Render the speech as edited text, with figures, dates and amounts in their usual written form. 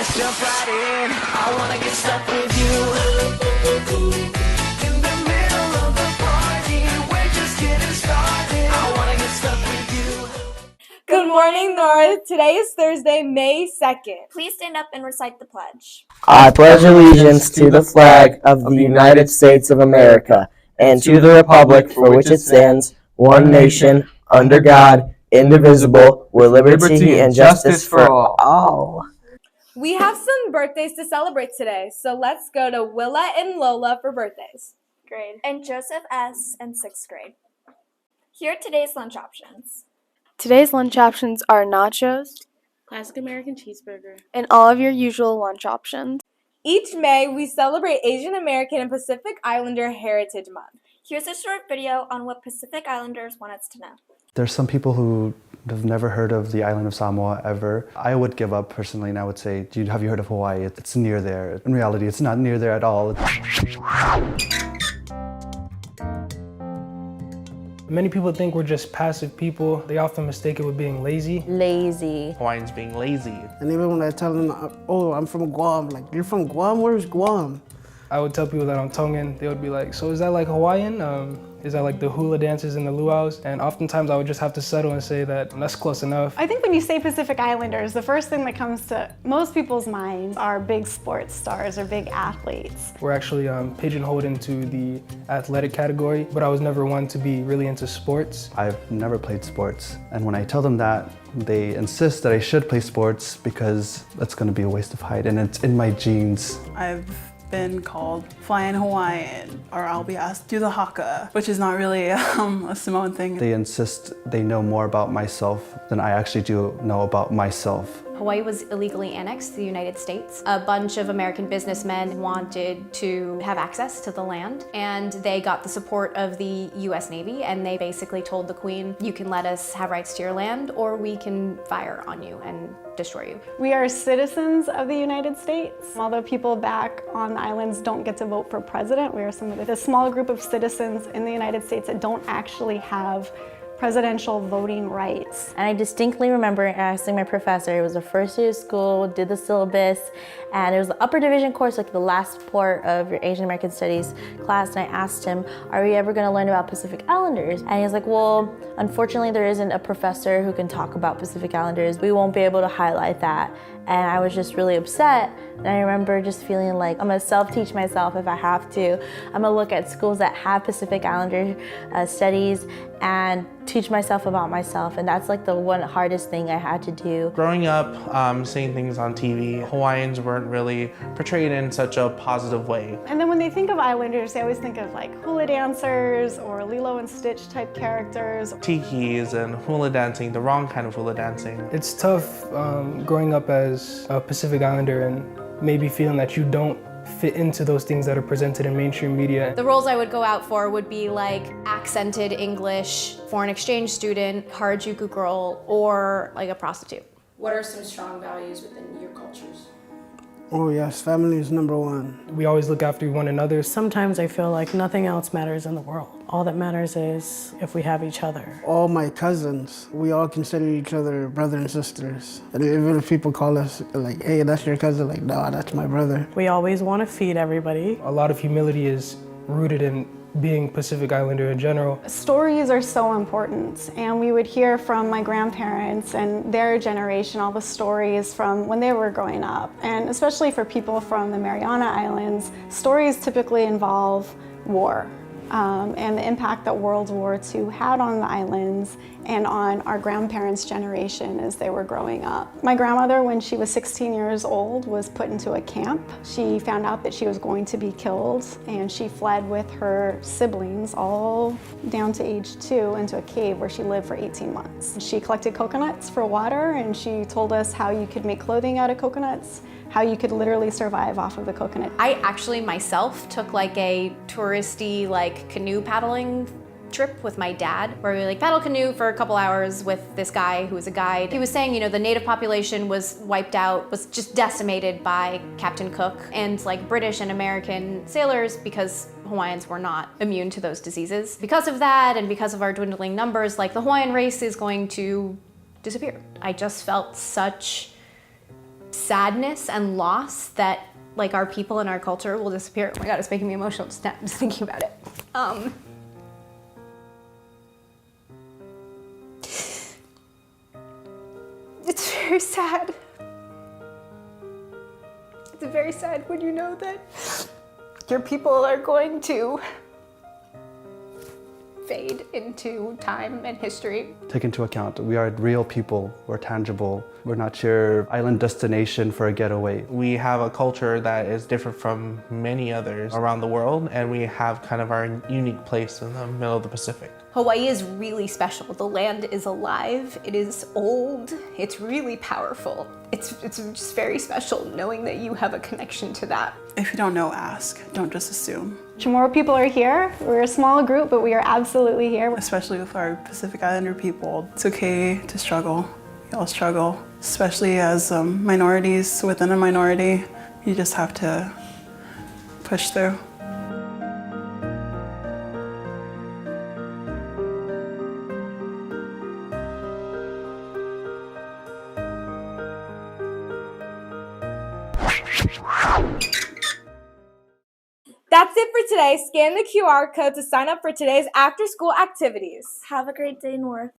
let's jump right in. I wanna get stuck with you. In the middle of the party, we're just getting started. I wanna get stuck with you. Good morning, North. Today is Thursday, May 2nd. Please stand up and recite the pledge. I pledge allegiance to the flag of the United States of America and to the republic for which it stands, one nation, under God, indivisible, with liberty and justice for all. We have some birthdays to celebrate today, so let's go to Willa and Lola for birthdays. Grade. And Joseph S. in 6th grade. Here are today's lunch options. Today's lunch options are nachos, classic American cheeseburger, and all of your usual lunch options. Each May, we celebrate Asian American and Pacific Islander Heritage Month. Here's a short video on what Pacific Islanders want us to know. There's some people who have never heard of the island of Samoa ever. I would give up personally and I would say, have you heard of Hawaii? It's near there. In reality, it's not near there at all. Many people think we're just passive people. They often mistake it with being lazy. Lazy. Hawaiians being lazy. And even when I tell them, oh, I'm from Guam, like, you're from Guam? Where's Guam? I would tell people that I'm Tongan. They would be like, so is that like Hawaiian? Is that like the hula dances and the luau's? And oftentimes I would just have to settle and say that that's close enough. I think when you say Pacific Islanders, the first thing that comes to most people's minds are big sports stars or big athletes. We're actually pigeonholed into the athletic category, but I was never one to be really into sports. I've never played sports. And when I tell them that, they insist that I should play sports because that's going to be a waste of height and it's in my genes. I've been called flying Hawaiian, or I'll be asked do the haka, which is not really a Samoan thing. They insist they know more about myself than I actually do know about myself. Hawaii was illegally annexed to the United States. A bunch of American businessmen wanted to have access to the land, and they got the support of the US Navy, and they basically told the Queen, you can let us have rights to your land, or we can fire on you and destroy you. We are citizens of the United States. Although people back on the islands don't get to vote for president, we are some of the small group of citizens in the United States that don't actually have presidential voting rights. And I distinctly remember asking my professor, it was the first day of school, did the syllabus, and it was the upper division course, like the last part of your Asian American Studies class, and I asked him, are we ever going to learn about Pacific Islanders? And he was like, well, unfortunately there isn't a professor who can talk about Pacific Islanders. We won't be able to highlight that. And I was just really upset. And I remember just feeling like I'm gonna self-teach myself if I have to. I'm gonna look at schools that have Pacific Islander studies and teach myself about myself. And that's like the one hardest thing I had to do. Growing up, seeing things on TV, Hawaiians weren't really portrayed in such a positive way. And then when they think of Islanders, they always think of like hula dancers or Lilo and Stitch type characters. Tikis and hula dancing, the wrong kind of hula dancing. It's tough growing up as a Pacific Islander and maybe feeling that you don't fit into those things that are presented in mainstream media. The roles I would go out for would be like accented English, foreign exchange student, Harajuku girl, or like a prostitute. What are some strong values within your cultures? Oh yes, family is number one. We always look after one another. Sometimes I feel like nothing else matters in the world. All that matters is if we have each other. All my cousins, we all consider each other brother and sisters. And even if people call us like, hey, that's your cousin, like, no, that's my brother. We always want to feed everybody. A lot of humility is rooted in being Pacific Islander in general. Stories are so important, and we would hear from my grandparents and their generation all the stories from when they were growing up. And especially for people from the Mariana Islands, stories typically involve war. And the impact that World War II had on the islands and on our grandparents' generation as they were growing up. My grandmother, when she was 16 years old, was put into a camp. She found out that she was going to be killed, and she fled with her siblings all down to age 2 into a cave where she lived for 18 months. She collected coconuts for water, and she told us how you could make clothing out of coconuts, how you could literally survive off of the coconut. I actually myself took like a touristy like canoe paddling trip with my dad where we like paddle canoe for a couple hours with this guy who was a guide. He was saying, you know, the native population was wiped out, was just decimated by Captain Cook and like British and American sailors because Hawaiians were not immune to those diseases. Because of that and because of our dwindling numbers, like the Hawaiian race is going to disappear. I just felt such sadness and loss that like our people and our culture will disappear. Oh my God, it's making me emotional just thinking about it. It's very sad. It's very sad when you know that your people are going to fade into time and history. Take into account, we are real people, we're tangible. We're not your island destination for a getaway. We have a culture that is different from many others around the world, and we have kind of our unique place in the middle of the Pacific. Hawaii is really special. The land is alive, it is old, it's really powerful. It's just very special knowing that you have a connection to that. If you don't know, ask. Don't just assume. Chamorro people are here. We're a small group, but we are absolutely here. Especially with our Pacific Islander people. It's okay to struggle. We all struggle, especially as minorities within a minority. You just have to push through. That's it for today. Scan the QR code to sign up for today's after-school activities. Have a great day, North.